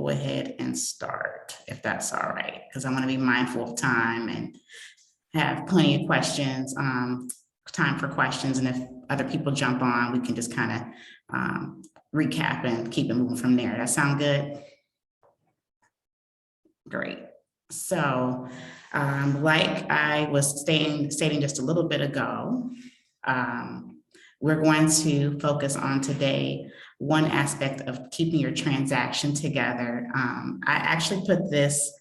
go ahead and start, if that's all right, because I want to be mindful of time and have plenty of questions, time for questions. And if other people jump on, we can just kind of recap and keep it moving from there. That sound good? Great. So like I was stating just a little bit ago, we're going to focus on today one aspect of keeping your transaction together. I actually put this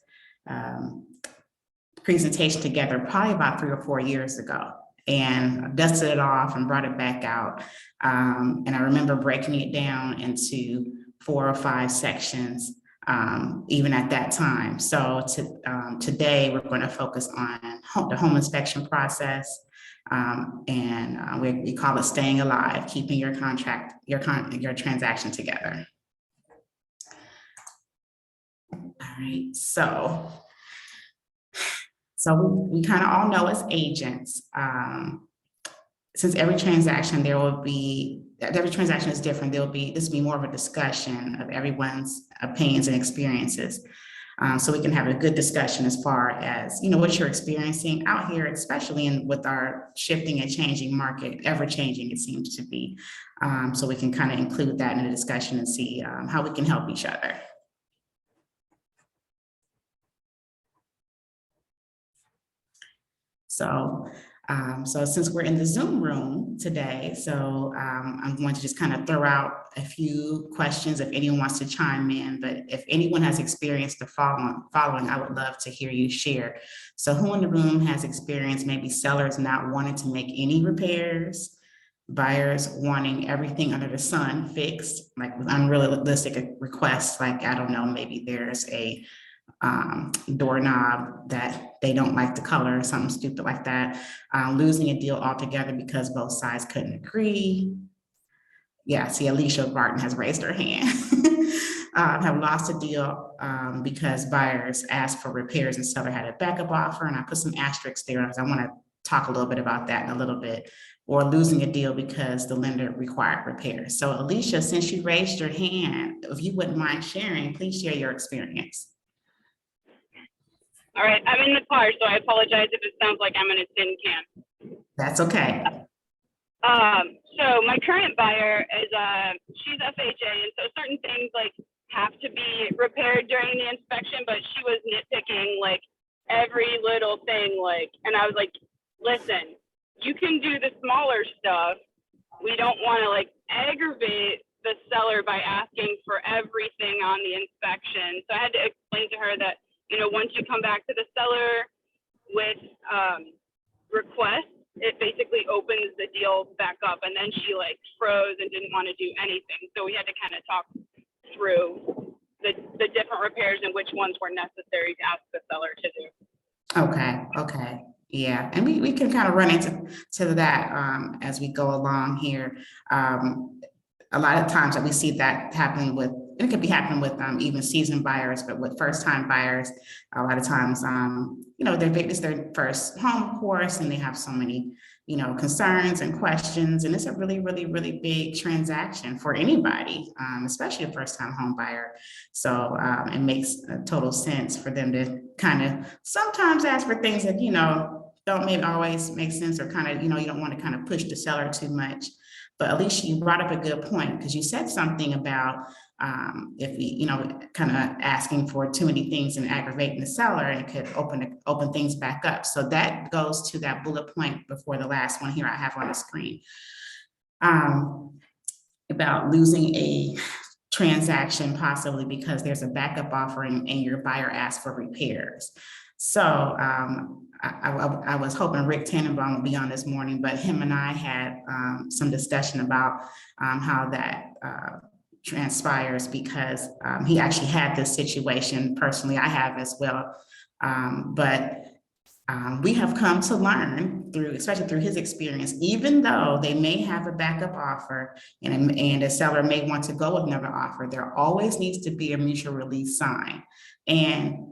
presentation together probably about 3 or 4 years ago, and dusted it off and brought it back out. And I remember breaking it down into 4 or 5 sections, even at that time. So today we're going to focus on the home inspection process, and we call it staying alive, keeping your transaction together. All right, so we kind of all know as agents, since every transaction is different, this will be more of a discussion of everyone's opinions and experiences. So we can have a good discussion as far as, what you're experiencing out here, especially with our shifting and changing market, ever changing, it seems to be. So we can kind of include that in the discussion and see how we can help each other. So since we're in the Zoom room today, I'm going to just kind of throw out a few questions if anyone wants to chime in, but if anyone has experienced the following, I would love to hear you share. So who in the room has experienced maybe sellers not wanting to make any repairs, buyers wanting everything under the sun fixed, like with unrealistic requests, like, I don't know, maybe there's a doorknob that they don't like the color or something stupid like that, losing a deal altogether because both sides couldn't agree. Yeah, see, Alicia Barton has raised her hand. Have lost a deal because buyers asked for repairs and seller had a backup offer, and I put some asterisks there because I want to talk a little bit about that in a little bit. Or losing a deal because the lender required repairs. So Alicia, since you raised your hand, if you wouldn't mind sharing, please share your experience. All right, I'm in the car, so I apologize if it sounds like I'm in a tin can. That's okay. So my current buyer is, she's FHA, and so certain things like have to be repaired during the inspection, but she was nitpicking like every little thing, and I was like, listen, you can do the smaller stuff. We don't want to aggravate the seller by asking for everything on the inspection. So I had to explain to her that, once you come back to the seller with requests, it basically opens the deal back up. And then she froze and didn't want to do anything. So we had to kind of talk through the different repairs and which ones were necessary to ask the seller to do. Okay. Yeah, and we can kind of run into that as we go along here. A lot of times that we see that happen with, it could be happening with even seasoned buyers, but with first-time buyers, a lot of times, it's their first home, of course, and they have so many, concerns and questions, and it's a really, really, really big transaction for anybody, especially a first-time home buyer. So it makes total sense for them to kind of sometimes ask for things that, don't maybe always make sense, or kind of, you don't want to kind of push the seller too much. But Alicia, you brought up a good point, because you said something about if we, kind of asking for too many things and aggravating the seller, and it could open things back up. So that goes to that bullet point before the last one here I have on the screen, about losing a transaction possibly because there's a backup offering and your buyer asked for repairs. So I was hoping Rick Tannenbaum would be on this morning, but him and I had some discussion about how that transpires, because he actually had this situation personally. I have as well, but we have come to learn especially through his experience, even though they may have a backup offer and a seller may want to go with another offer, there always needs to be a mutual release sign. And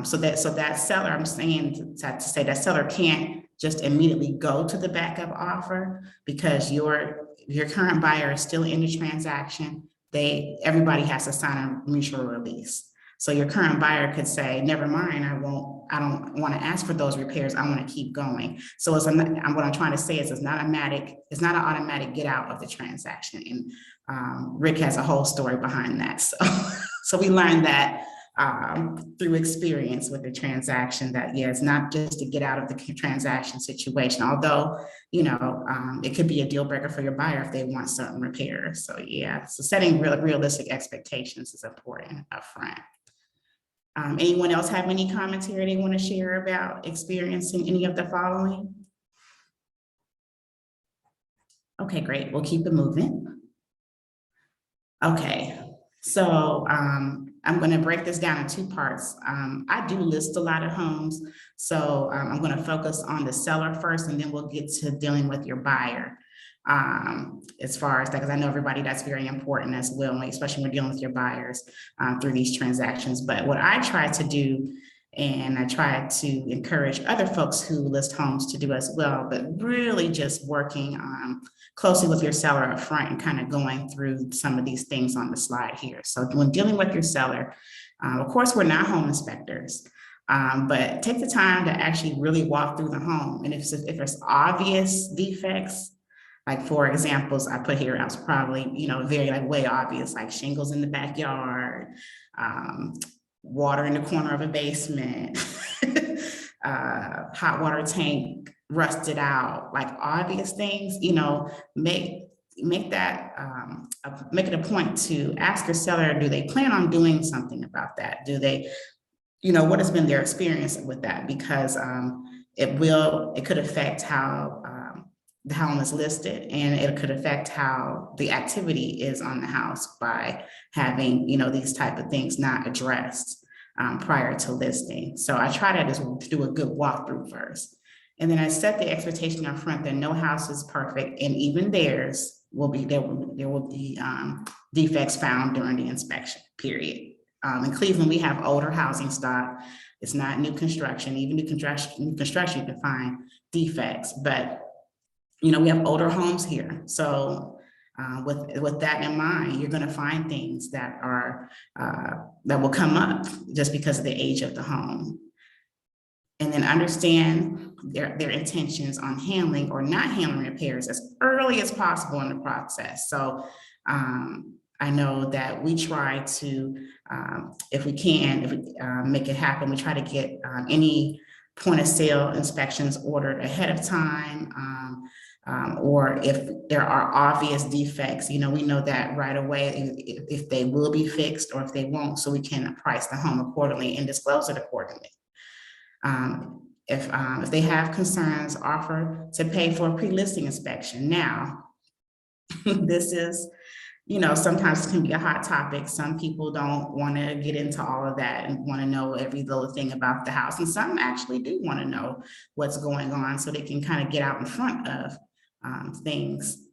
so that seller, I'm saying to say that seller can't just immediately go to the backup offer, because your current buyer is still in the transaction. everybody has to sign a mutual release. So your current buyer could say, never mind, I don't want to ask for those repairs. I want to keep going. So what I'm trying to say is it's not an automatic get out of the transaction. And Rick has a whole story behind that. So, so we learned that through experience with the transaction that, yeah, it's not just to get out of the transaction situation, although, it could be a deal breaker for your buyer if they want certain repairs. So yeah, so setting realistic expectations is important upfront. Anyone else have any commentary they want to share about experiencing any of the following? Okay, great. We'll keep it moving. Okay, so I'm going to break this down in two parts. I do list a lot of homes, so I'm going to focus on the seller first, and then we'll get to dealing with your buyer. As far as that, because I know everybody, that's very important as well, especially when we're dealing with your buyers through these transactions. But what I try to do, and I try to encourage other folks who list homes to do as well, but really just working closely with your seller up front and kind of going through some of these things on the slide here. So when dealing with your seller, of course, we're not home inspectors, but take the time to actually really walk through the home. And if there's obvious defects, like for examples, I put here, I was probably, very way obvious, like shingles in the backyard, water in the corner of a basement, hot water tank rusted out, like obvious things, make it a point to ask your seller, do they plan on doing something about that? Do they, what has been their experience with that? Because it could affect how the home is listed, and it could affect how the activity is on the house by having, these type of things not addressed prior to listing. So I try to just do a good walkthrough first. And then I set the expectation up front that no house is perfect, and even theirs will be, there will be defects found during the inspection period. In Cleveland, we have older housing stock. It's not new construction. Even new construction, you can find defects, but we have older homes here. So with that in mind, you're going to find things that are that will come up just because of the age of the home. And then understand their intentions on handling or not handling repairs as early as possible in the process. So I know that we try to, if we make it happen, we try to get any point of sale inspections ordered ahead of time. Or if there are obvious defects, we know that right away if they will be fixed or if they won't, so we can price the home accordingly and disclose it accordingly. If they have concerns, offer to pay for a pre-listing inspection. Now, this is, sometimes it can be a hot topic. Some people don't want to get into all of that and want to know every little thing about the house. And some actually do want to know what's going on so they can kind of get out in front of things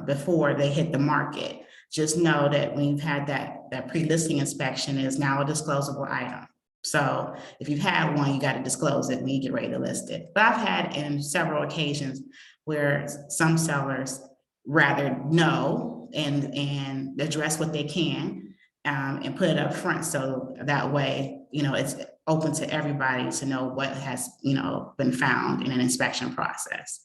before they hit the market. Just know that when you've had that pre-listing inspection is now a disclosable item. So if you've had one, you got to disclose it when you get ready to list it. But I've had in several occasions where some sellers rather know and address what they can and put it up front. So that way, it's open to everybody to know what has, been found in an inspection process.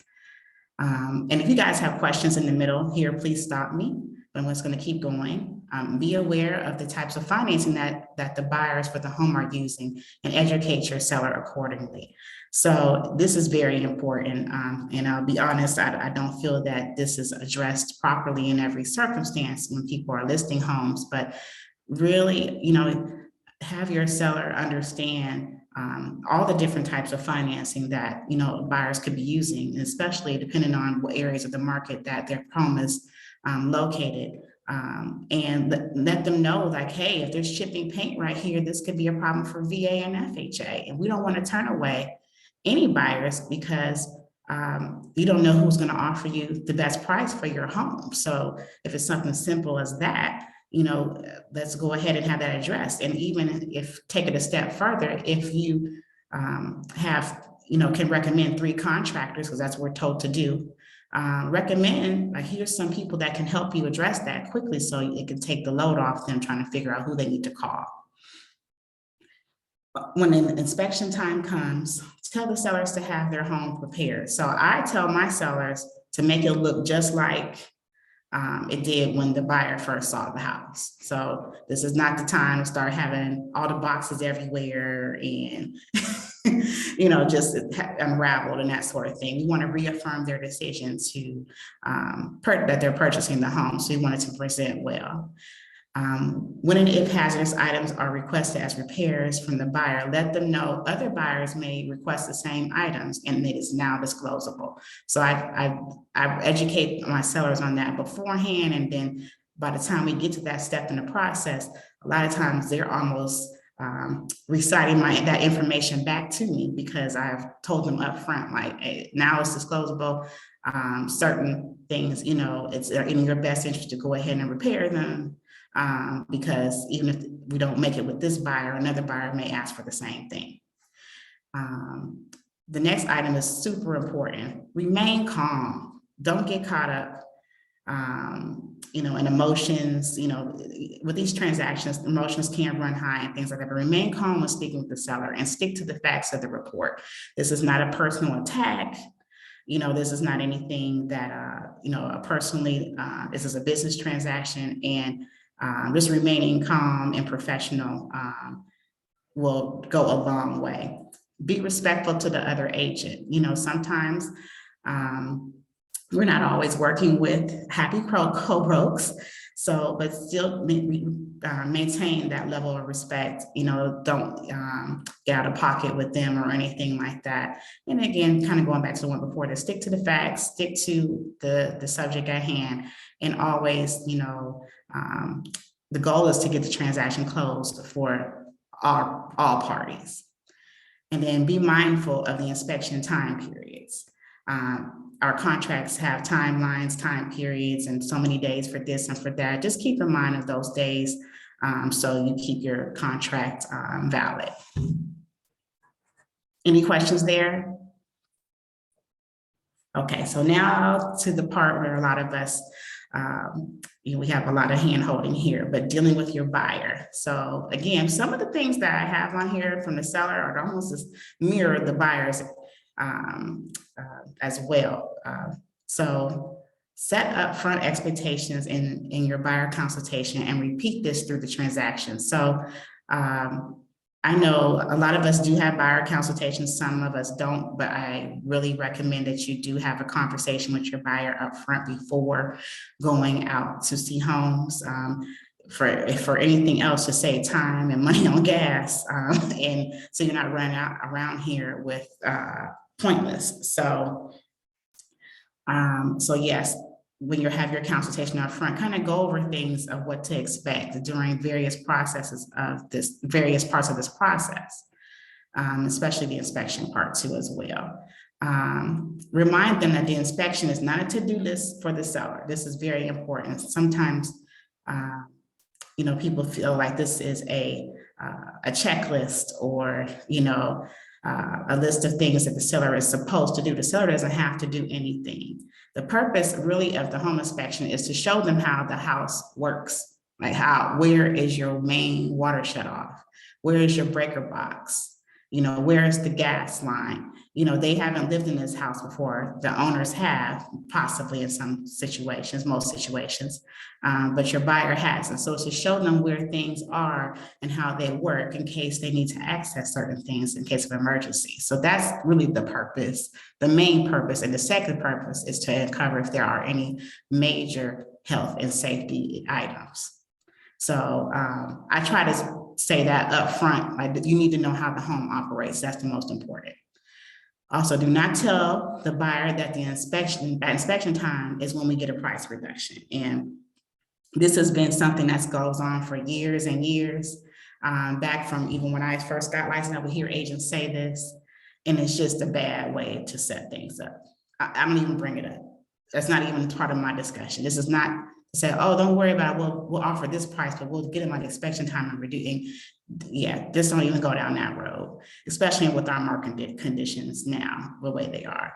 And if you guys have questions in the middle here, please stop me. But I'm just going to keep going. Be aware of the types of financing that the buyers for the home are using and educate your seller accordingly. So this is very important. And I'll be honest, I don't feel that this is addressed properly in every circumstance when people are listing homes, but really, have your seller understand all the different types of financing that, buyers could be using, especially depending on what areas of the market that their home is located. And let them know, like, hey, if there's shipping paint right here, this could be a problem for VA and FHA. And we don't want to turn away any buyers because you don't know who's going to offer you the best price for your home. So if it's something simple as that, let's go ahead and have that addressed. And even if take it a step further, if you have, can recommend 3 contractors, because that's what we're told to do, recommend, like, here's some people that can help you address that quickly so it can take the load off them trying to figure out who they need to call. When an inspection time comes, tell the sellers to have their home prepared. So I tell my sellers to make it look just like it did when the buyer first saw the house. So this is not the time to start having all the boxes everywhere and, you know, just unraveled and that sort of thing. We want to reaffirm their decision to that they're purchasing the home. So we want it to present well. When and if hazardous items are requested as repairs from the buyer, let them know other buyers may request the same items and it is now disclosable. So I educate my sellers on that beforehand, and then by the time we get to that step in the process, a lot of times they're almost reciting that information back to me because I've told them up front, like, hey, now it's disclosable. Certain things, you know, it's in your best interest to go ahead and repair them. Because even if we don't make it with this buyer, another buyer may ask for the same thing. The next item is super important. Remain calm. Don't get caught up, you know, in emotions. You know, with these transactions, emotions can run high and things like that, but remain calm when speaking with the seller and stick to the facts of the report. This is not a personal attack. You know, this is not anything that, you know, personally, this is a business transaction, and just remaining calm and professional will go a long way. Be respectful to the other agent. You know, sometimes we're not always working with happy co-brokes, so, but still maintain that level of respect. You know, don't get out of pocket with them or anything like that. And again, kind of going back to the one before, to stick to the facts, stick to the subject at hand, and always, you know, the goal is to get the transaction closed for all parties. And then be mindful of the inspection time periods. Our contracts have timelines, time periods, and so many days for this and for that. Just keep in mind of those days so you keep your contract valid. Any questions there? Okay, so now to the part where a lot of us, you know, we have a lot of hand holding here, but dealing with your buyer. So again, some of the things that I have on here from the seller are almost just mirror the buyers as well. So set upfront expectations in your buyer consultation and repeat this through the transaction. So I know a lot of us do have buyer consultations, some of us don't, but I really recommend that you do have a conversation with your buyer up front before going out to see homes. For anything else, to save time and money on gas, and so you're not running out around here with pointless. So yes, when you have your consultation up front, kind of go over things of what to expect during various parts of this process, especially the inspection part too as well. Remind them that the inspection is not a to-do list for the seller. This is very important. Sometimes, you know, people feel like this is a checklist or, you know, a list of things that the seller is supposed to do. The seller doesn't have to do anything. The purpose really of the home inspection is to show them how the house works. Like where is your main water shut off? Where is your breaker box? You know, where is the gas line? You know, they haven't lived in this house before. The owners have, possibly in some situations, most situations, but your buyer has. And so to show them where things are and how they work in case they need to access certain things in case of emergency. So that's really the purpose, the main purpose. And the second purpose is to uncover if there are any major health and safety items. So I try to say that up front, like you need to know how the home operates. That's the most important. Also, do not tell the buyer that inspection time is when we get a price reduction. And this has been something that goes on for years and years. Back from even when I first got licensed, I would hear agents say this, and it's just a bad way to set things up. I don't even bring it up. That's not even part of my discussion. This is not to say, oh, don't worry about it. We'll offer this price, but we'll get them on inspection time and reducing. Yeah, just don't even go down that road, especially with our market conditions now, the way they are.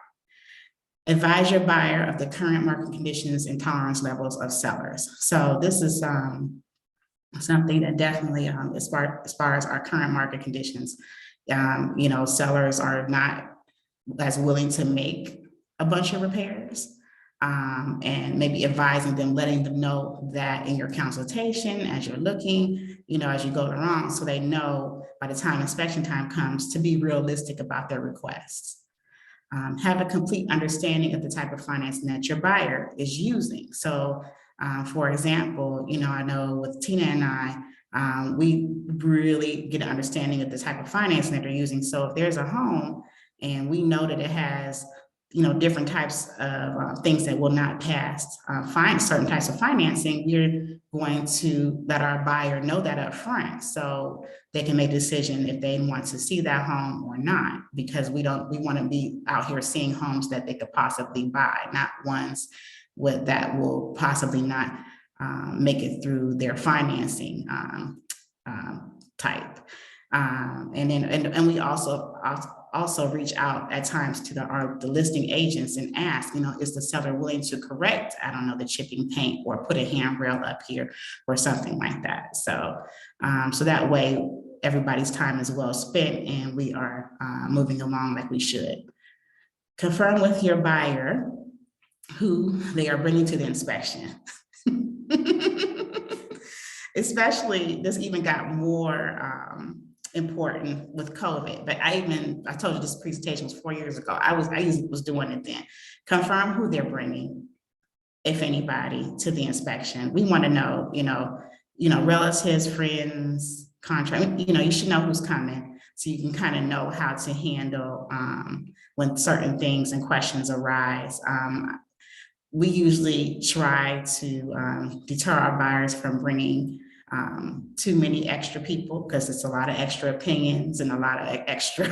Advise your buyer of the current market conditions and tolerance levels of sellers. So this is something that definitely, as far as our current market conditions, sellers are not as willing to make a bunch of repairs. And maybe advising them, letting them know that in your consultation, as you're looking, as you go along, so they know by the time inspection time comes to be realistic about their requests. Have a complete understanding of the type of financing that your buyer is using. So, for example, I know with Tina and I, we really get an understanding of the type of financing that they're using. So if there's a home and we know that it has different types of things that will not pass, find certain types of financing, we're going to let our buyer know that up front so they can make a decision if they want to see that home or not, because we want to be out here seeing homes that they could possibly buy, not ones that will possibly not make it through their financing type. And we also reach out at times to the listing agents and ask, is the seller willing to correct, I don't know, the chipping paint or put a handrail up here or something like that. So, so that way everybody's time is well spent and we are moving along like we should. Confirm with your buyer who they are bringing to the inspection. Especially, this even got more important with COVID, but I told you this presentation was 4 years ago. I was doing it then. Confirm who they're bringing, if anybody, to the inspection. We want to know, relatives, friends, contract, you should know who's coming so you can kind of know how to handle when certain things and questions arise. We usually try to deter our buyers from bringing too many extra people, because it's a lot of extra opinions and a lot of extra,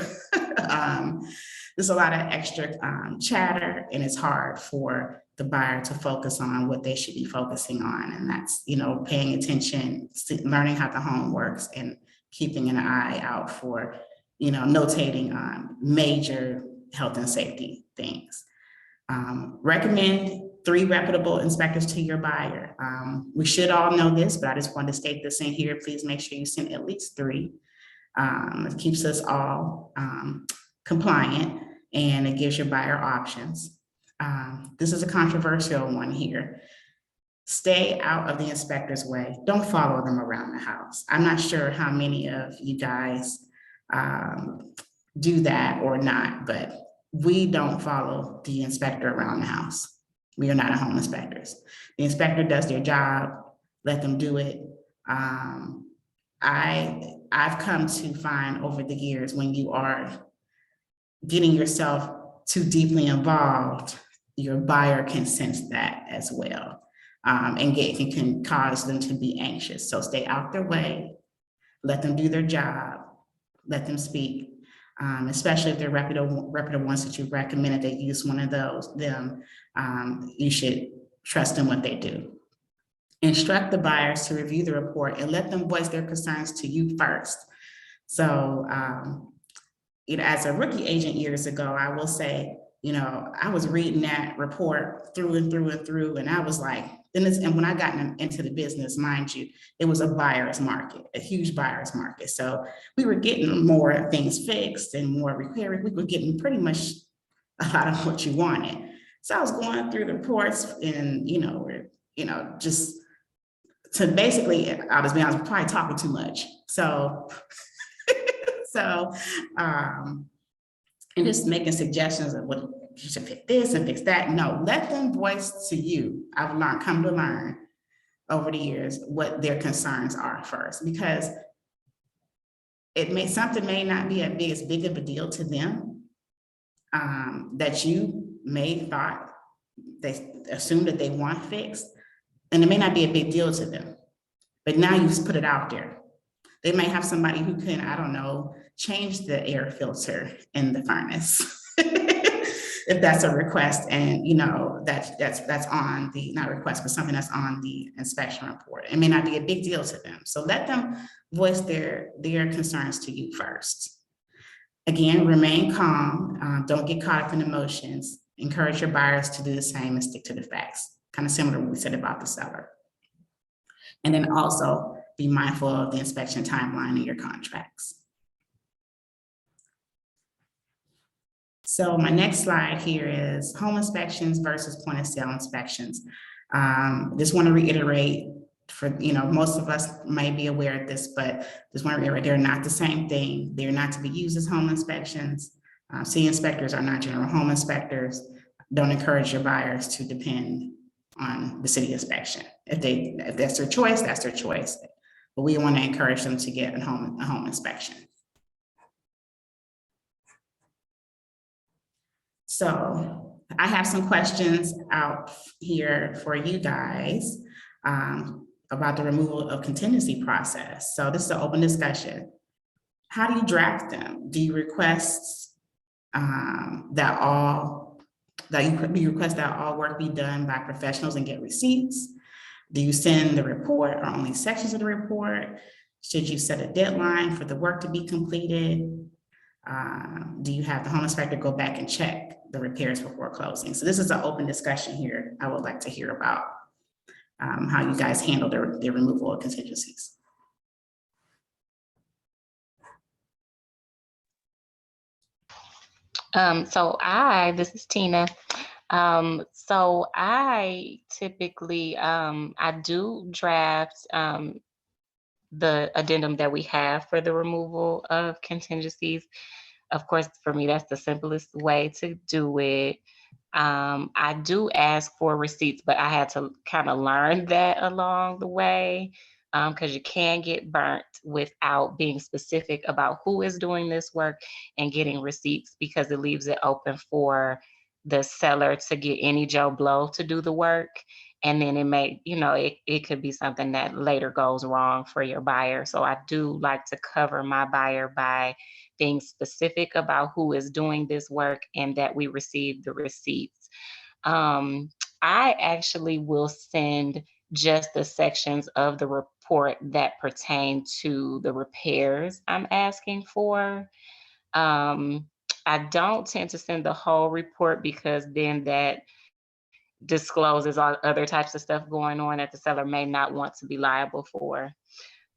there's a lot of extra chatter, and it's hard for the buyer to focus on what they should be focusing on. And that's, paying attention, learning how the home works and keeping an eye out for, notating major health and safety things. Recommend 3 reputable inspectors to your buyer. We should all know this, but I just want to state this in here. Please make sure you send at least 3. It keeps us all compliant, and it gives your buyer options. This is a controversial one here. Stay out of the inspector's way. Don't follow them around the house. I'm not sure how many of you guys do that or not, but we don't follow the inspector around the house. We are not home inspectors. The inspector does their job, let them do it. I've come to find over the years, when you are getting yourself too deeply involved, your buyer can sense that as well, and can cause them to be anxious. So stay out their way, let them do their job, let them speak. Especially if they're reputable ones that you recommended they use one of them, you should trust in what they do. Instruct the buyers to review the report and let them voice their concerns to you first. So, as a rookie agent years ago, I will say, I was reading that report through and through and through, and I was like, and when I got into the business, mind you, it was a buyer's market, a huge buyer's market. So we were getting more things fixed and more repaired. We were getting pretty much a lot of what you wanted. So I was going through the reports and, just to basically, I'll just be honest, I'm probably talking too much. So, and just making suggestions of what you should fix this and fix that. No, let them voice to you. I've come to learn over the years what their concerns are first, because something may not be as big of a deal to them that you may thought they assume that they want fixed, and it may not be a big deal to them. But now you've put it out there. They may have somebody who can, I don't know, change the air filter in the furnace. If that's a request, and that's on the, not request, but something that's on the inspection report. It may not be a big deal to them. So let them voice their concerns to you first. Again, remain calm. Don't get caught up in emotions. Encourage your buyers to do the same and stick to the facts. Kind of similar to what we said about the seller. And then also be mindful of the inspection timeline in your contracts. So my next slide here is home inspections versus point of sale inspections. Just want to reiterate for, most of us might be aware of this, but just want to reiterate, they're not the same thing. They're not to be used as home inspections. City inspectors are not general home inspectors. Don't encourage your buyers to depend on the city inspection. If that's their choice, that's their choice. But we want to encourage them to get a home inspection. So I have some questions out here for you guys about the removal of contingency process. So this is an open discussion. How do you draft them? Do you request that all work be done by professionals and get receipts? Do you send the report or only sections of the report? Should you set a deadline for the work to be completed? Do you have the home inspector go back and check the repairs before closing? So this is an open discussion here. I would like to hear about how you guys handle the removal of contingencies. This is Tina. So I typically, I do draft the addendum that we have for the removal of contingencies. Of course, for me, that's the simplest way to do it. I do ask for receipts, but I had to kind of learn that along the way, because you can get burnt without being specific about who is doing this work and getting receipts, because it leaves it open for the seller to get any Joe Blow to do the work. And then it may, it could be something that later goes wrong for your buyer. So I do like to cover my buyer by being specific about who is doing this work and that we receive the receipts. I actually will send just the sections of the report that pertain to the repairs I'm asking for. I don't tend to send the whole report, because then that discloses all other types of stuff going on that the seller may not want to be liable for.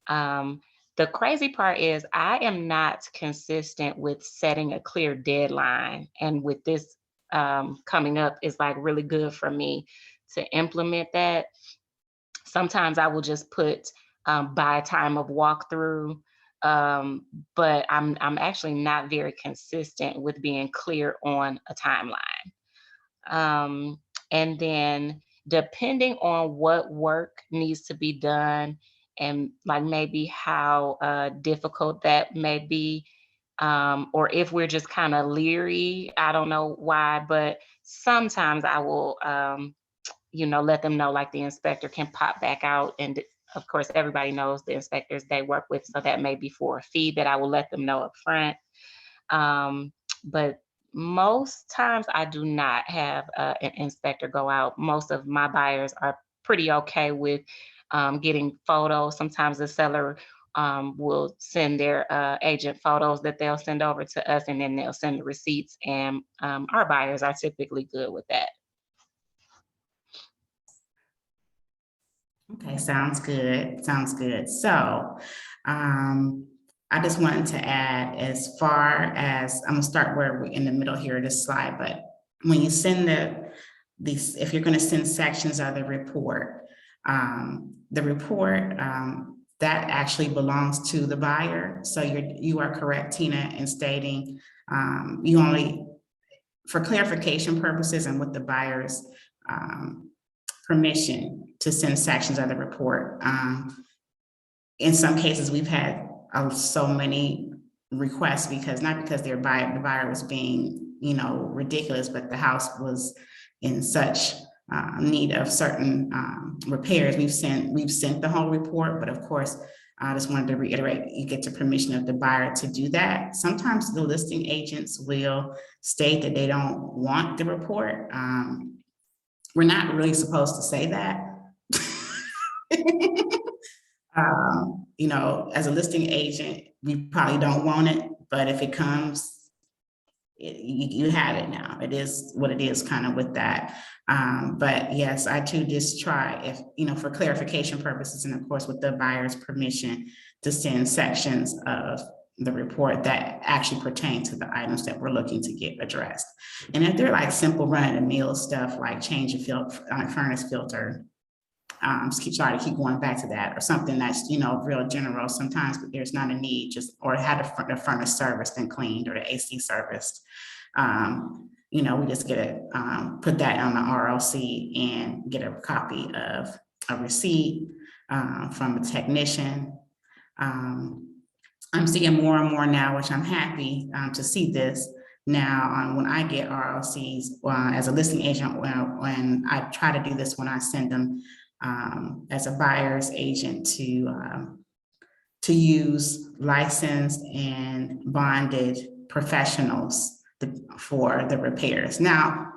The crazy part is I am not consistent with setting a clear deadline. And with this coming up, is like really good for me to implement that. Sometimes I will just put by time of walkthrough, but I'm actually not very consistent with being clear on a timeline. And then depending on what work needs to be done and like maybe how difficult that may be, or if we're just kind of leery, I don't know why, but sometimes I will, let them know, like the inspector can pop back out. And of course, everybody knows the inspectors they work with, so that may be for a fee that I will let them know up front. But most times I do not have an inspector go out. Most of my buyers are pretty okay with getting photos. Sometimes the seller will send their agent photos that they'll send over to us, and then they'll send the receipts, and our buyers are typically good with that. Okay, sounds good. Sounds good. So I just wanted to add, as far as, I'm gonna start where we're in the middle here of this slide, but when you send if you're gonna send sections of the report, that actually belongs to the buyer. So you are correct, Tina, in stating you only, for clarification purposes and with the buyer's permission to send sections of the report. In some cases, we've had so many requests not because the buyer was being, ridiculous, but the house was in such need of certain repairs. We've sent the whole report, but of course, I just wanted to reiterate, you get the permission of the buyer to do that. Sometimes the listing agents will state that they don't want the report. We're not really supposed to say that. As a listing agent, we probably don't want it, but if it comes, you have it now. It is what it is kind of with that. But yes, I too just try, if, for clarification purposes, and of course with the buyer's permission, to send sections of the report that actually pertain to the items that we're looking to get addressed. And if they're like simple run-of-the-mill stuff like change a furnace filter, sorry to keep going back to that, or something that's, real general, sometimes there's not a need, just, or had the furnace serviced and cleaned, or the AC serviced. We just get it, put that on the RLC and get a copy of a receipt from a technician. I'm seeing more and more now, which I'm happy to see this now. When I get RLCs as a listing agent, when I try to do this, when I send them as a buyer's agent to use licensed and bonded professionals for the repairs. Now,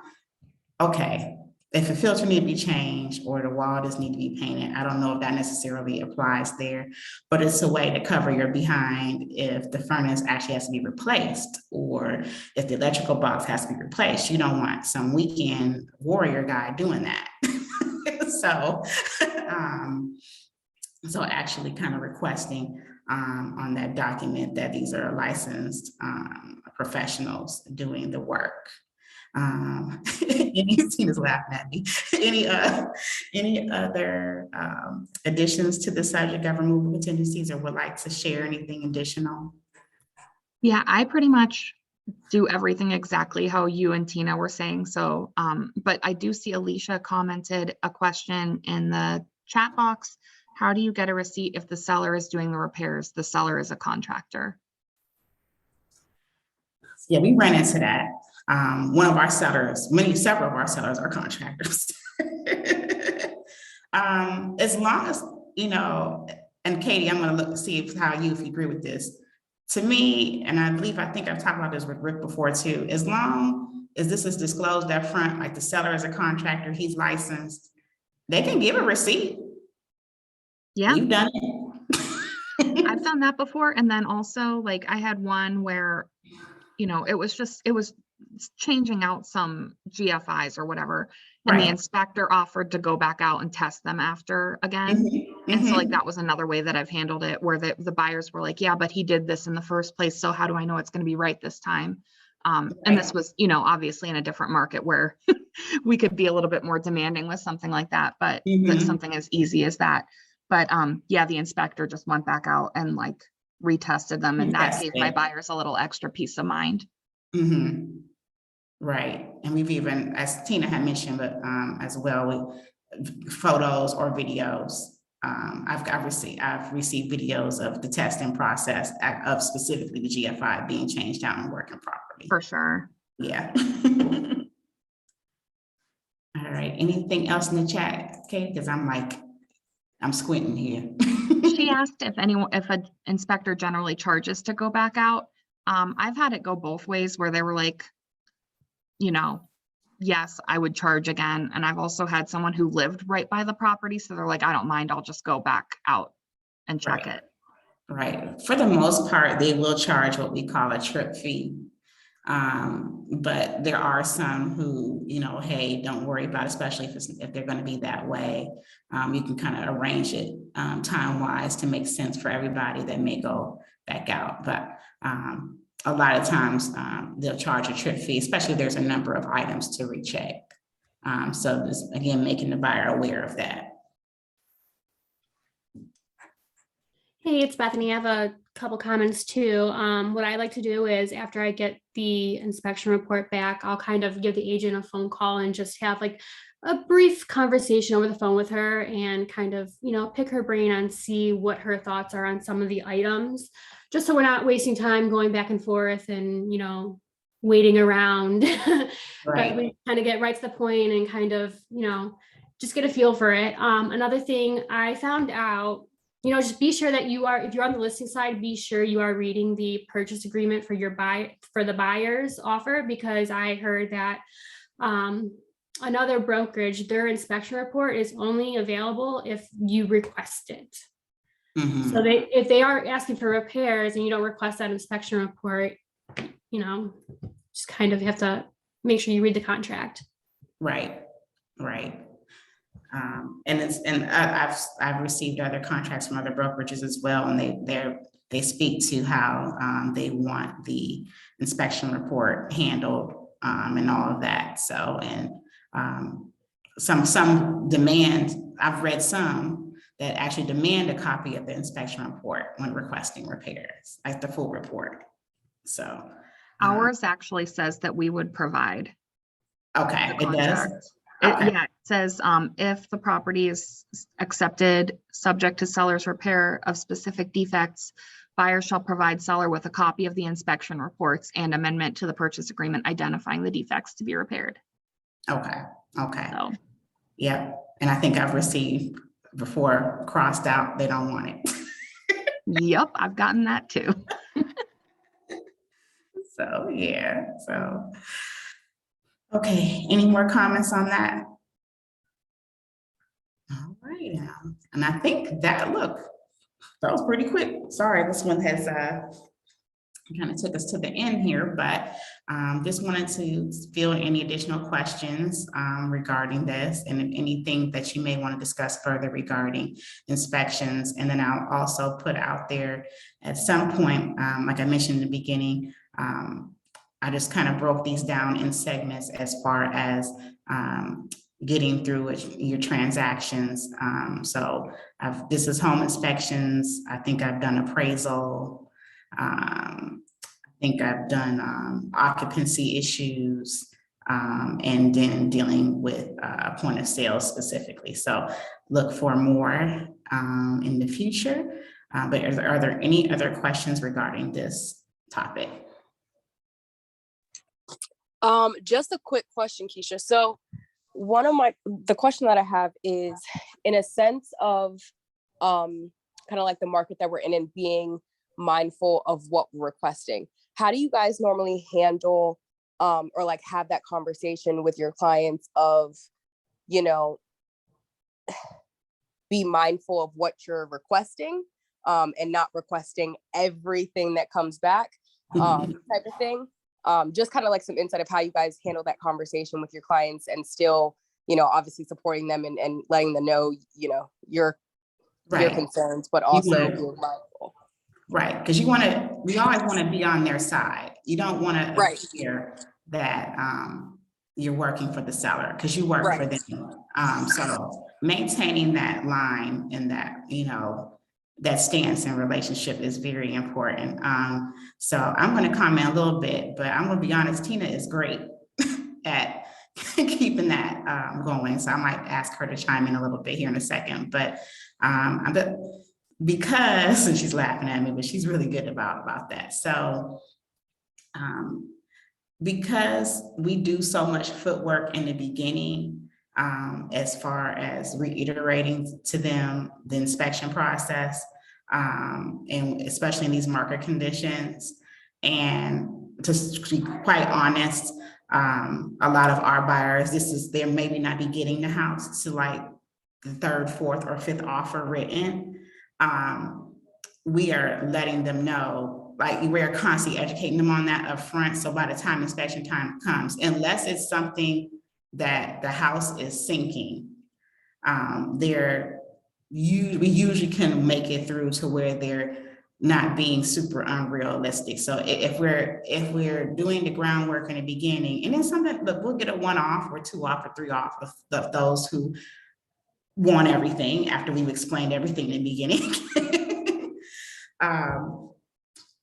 okay, if a filter need to be changed or the wall does need to be painted, I don't know if that necessarily applies there, but it's a way to cover your behind if the furnace actually has to be replaced, or if the electrical box has to be replaced. You don't want some weekend warrior guy doing that. So actually kind of requesting on that document that these are licensed professionals doing the work. Tina's laughing at me. Any other additions to the subject of removable tendencies, or would like to share anything additional? Yeah, I pretty much do everything exactly how you and Tina were saying. So, but I do see Alicia commented a question in the chat box. How do you get a receipt if the seller is doing the repairs? The seller is a contractor. Yeah, we ran into that. One of our sellers, several of our sellers are contractors. As long as, and Katie, I'm going to see if you agree with this. To me, and I think I've talked about this with Rick before too, as long as this is disclosed up front, like the seller is a contractor, he's licensed, they can give a receipt. Yeah. You've done it. I've done that before. And then also, like, I had one where, it was changing out some GFIs or whatever. And the inspector offered to go back out and test them after again. And so like, that was another way that I've handled it, where the buyers were like, yeah, but he did this in the first place. So how do I know it's going to be right this time? And this was, obviously in a different market where we could be a little bit more demanding with something like that, but something as easy as that. But yeah, the inspector just went back out and like retested them, and that gave my buyers a little extra peace of mind. Right. And we've even, as Tina had mentioned, but as well with photos or videos. I've received videos of the testing process of specifically the GFI being changed out and working properly. For sure. Yeah. All right. Anything else in the chat, Kate? Because I'm squinting here. She asked if an inspector generally charges to go back out. I've had it go both ways, where they were like, yes, I would charge again. And I've also had someone who lived right by the property. So they're like, I don't mind, I'll just go back out and check it. Right. For the most part, they will charge what we call a trip fee. But there are some who, hey, don't worry about it, especially if they're going to be that way. You can kind of arrange it time-wise to make sense for everybody that may go back out. But a lot of times they'll charge a trip fee, especially if there's a number of items to recheck. So just, again, making the buyer aware of that. Hey, it's Bethany. I have a couple comments too. What I like to do is, after I get the inspection report back, I'll kind of give the agent a phone call and just have like a brief conversation over the phone with her, and kind of, pick her brain on see what her thoughts are on some of the items, just so we're not wasting time going back and forth and, waiting around. But we kind of get right to the point and kind of, just get a feel for it. Another thing I found out, just be sure that if you're on the listing side, be sure you are reading the purchase agreement for the buyer's offer, because I heard that another brokerage, their inspection report is only available if you request it. So if they are asking for repairs and you don't request that inspection report, just kind of have to make sure you read the contract. Right, right. And I've received other contracts from other brokerages as well, and they speak to how they want the inspection report handled, and all of that. So, and some demand, I've read some that actually demand a copy of the inspection report when requesting repairs, like the full report. So Ours actually says that we would provide okay, the it does. contract. Okay. Yeah, it says, if the property is accepted, subject to seller's repair of specific defects, buyer shall provide seller with a copy of the inspection reports and amendment to the purchase agreement identifying the defects to be repaired. Okay, okay. So, Yep. And I think I've received before crossed out, they don't want it. yep, I've gotten that too. So, yeah, so. Okay, any more comments on that? All right, and I think that, look, that was pretty quick. Sorry, this one has kind of took us to the end here, but just wanted to field any additional questions regarding this and anything that you may want to discuss further regarding inspections. And then I'll also put out there at some point, like I mentioned in the beginning, I just kind of broke these down in segments as far as getting through your transactions. So this is home inspections. I think I've done appraisal. I think I've done occupancy issues, and then dealing with point of sale specifically. So look for more in the future. But are there any other questions regarding this topic? Just a quick question, Keisha. So the question that I have is, in a sense of kind of like the market that we're in and being mindful of what we're requesting, how do you guys normally handle or like have that conversation with your clients of, you know, be mindful of what you're requesting and not requesting everything that comes back type of thing? Just kind of like some insight of how you guys handle that conversation with your clients and still, you know, obviously supporting them and letting them know, you know, your concerns, but also being mindful. Right, because we always want to be on their side. You don't want to appear that you're working for the seller, because you work for them. So maintaining that line and that, you know, that stance and relationship is very important. So I'm going to comment a little bit, but I'm going to be honest, Tina is great at keeping that going. So I might ask her to chime in a little bit here in a second, but because, and she's laughing at me, but she's really good about that. So because we do so much footwork in the beginning, as far as reiterating to them the inspection process, and especially in these market conditions. And to be quite honest, a lot of our buyers, they're maybe not be getting the house to like the third, fourth, or fifth offer written. We are letting them know, like we're constantly educating them on that up front. So by the time inspection time comes, unless it's something that the house is sinking, we usually can make it through to where they're not being super unrealistic. So if we're doing the groundwork in the beginning, and then something, look, we'll get a 1 off or 2 off or 3 off of those who want everything after we've explained everything in the beginning.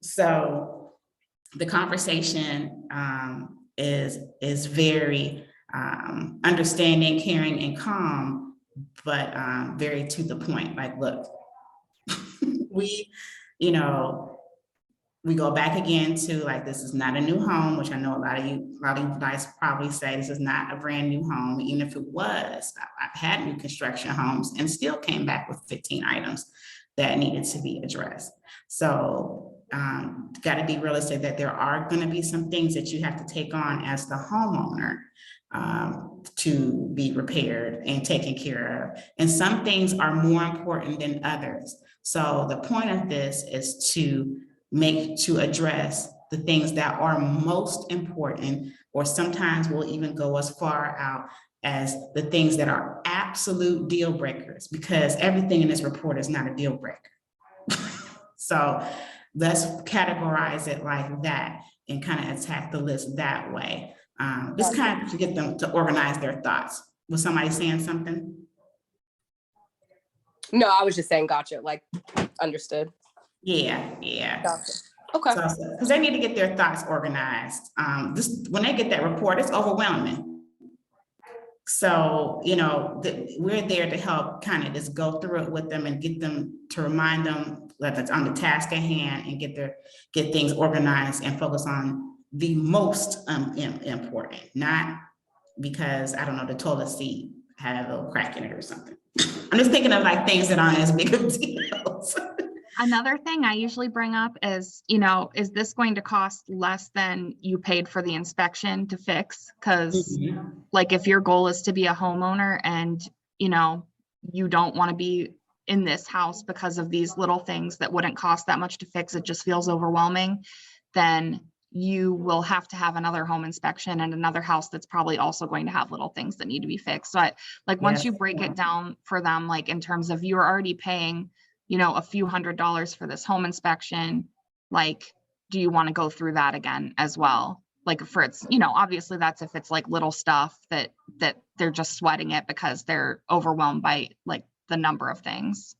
So the conversation is very understanding, caring, and calm, but very to the point. Like, look, we go back again to like, this is not a new home, which I know a lot of you guys probably say this is not a brand new home. Even if it was, I've had new construction homes and still came back with 15 items that needed to be addressed. So got to be realistic that there are going to be some things that you have to take on as the homeowner to be repaired and taken care of. And some things are more important than others. So the point of this is to address the things that are most important, or sometimes we'll even go as far out as the things that are absolute deal breakers, because everything in this report is not a deal breaker. So let's categorize it like that and kind of attack the list that way. Just kind of to get them to organize their thoughts. Was somebody saying something? No, I was just saying, gotcha, like, understood. Yeah. Gotcha. Okay. So, because they need to get their thoughts organized. When they get that report, it's overwhelming. So, we're there to help kind of just go through it with them and get them to remind them that it's on the task at hand and get things organized and focus on the most important, not because, I don't know, the toilet seat had a little crack in it or something. I'm just thinking of like things that aren't as big of deals. Another thing I usually bring up is, is this going to cost less than you paid for the inspection to fix? Because like if your goal is to be a homeowner and, you don't want to be in this house because of these little things that wouldn't cost that much to fix, it just feels overwhelming, then you will have to have another home inspection and another house that's probably also going to have little things that need to be fixed. So once you break it down for them, like in terms of you're already paying, a few $100s for this home inspection, like, do you want to go through that again as well? Like for it's, obviously that's if it's like little stuff that they're just sweating it because they're overwhelmed by like the number of things.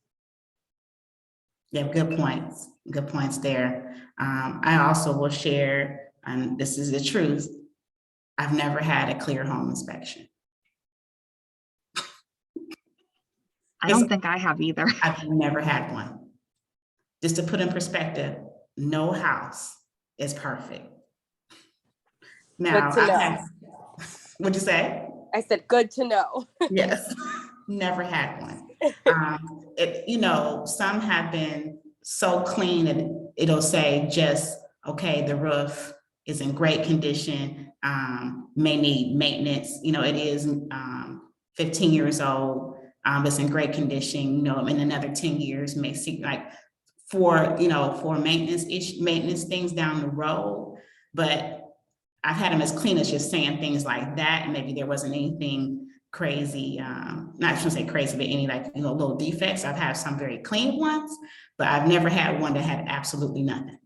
Yeah, good points. Good points there. I also will share, and this is the truth, I've never had a clear home inspection. I don't think I have either. I've never had one. Just to put in perspective, no house is perfect. Now, what'd you say? I said, good to know. Yes, never had one. Some have been so clean that it'll say just, okay, the roof is in great condition, may need maintenance. It is 15 years old. It's in great condition, in another 10 years may see like for maintenance things down the road. But I've had them as clean as just saying things like that. And maybe there wasn't anything crazy, not to say crazy, but any little defects. I've had some very clean ones, but I've never had one that had absolutely nothing.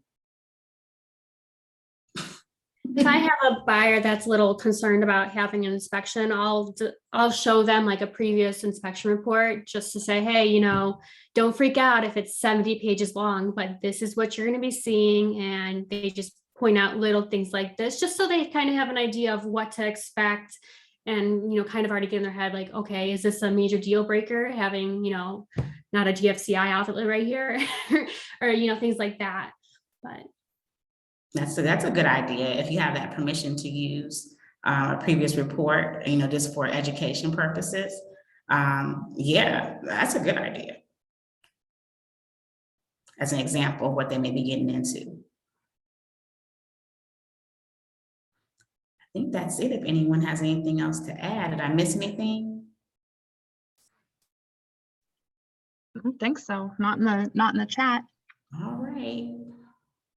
If I have a buyer that's a little concerned about having an inspection, I'll show them like a previous inspection report just to say, hey, don't freak out if it's 70 pages long, but this is what you're going to be seeing. And they just point out little things like this, just so they kind of have an idea of what to expect and, kind of already get in their head, like, okay, is this a major deal breaker having, not a GFCI outlet right here or, things like that. But that's a good idea. If you have that permission to use a previous report, just for education purposes. Yeah, that's a good idea. As an example of what they may be getting into. I think that's it. If anyone has anything else to add, did I miss anything? I don't think so. Not in the chat. All right.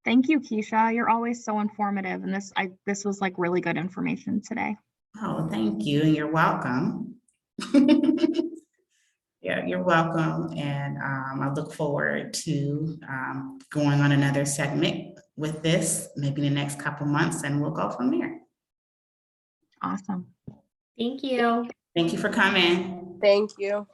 Thank you, Keisha. You're always so informative, and this was like really good information today. Oh, thank you, and you're welcome. Yeah, you're welcome, and I look forward to going on another segment with this, maybe in the next couple months, and we'll go from there. Awesome. thank you. Thank you for coming. Thank you.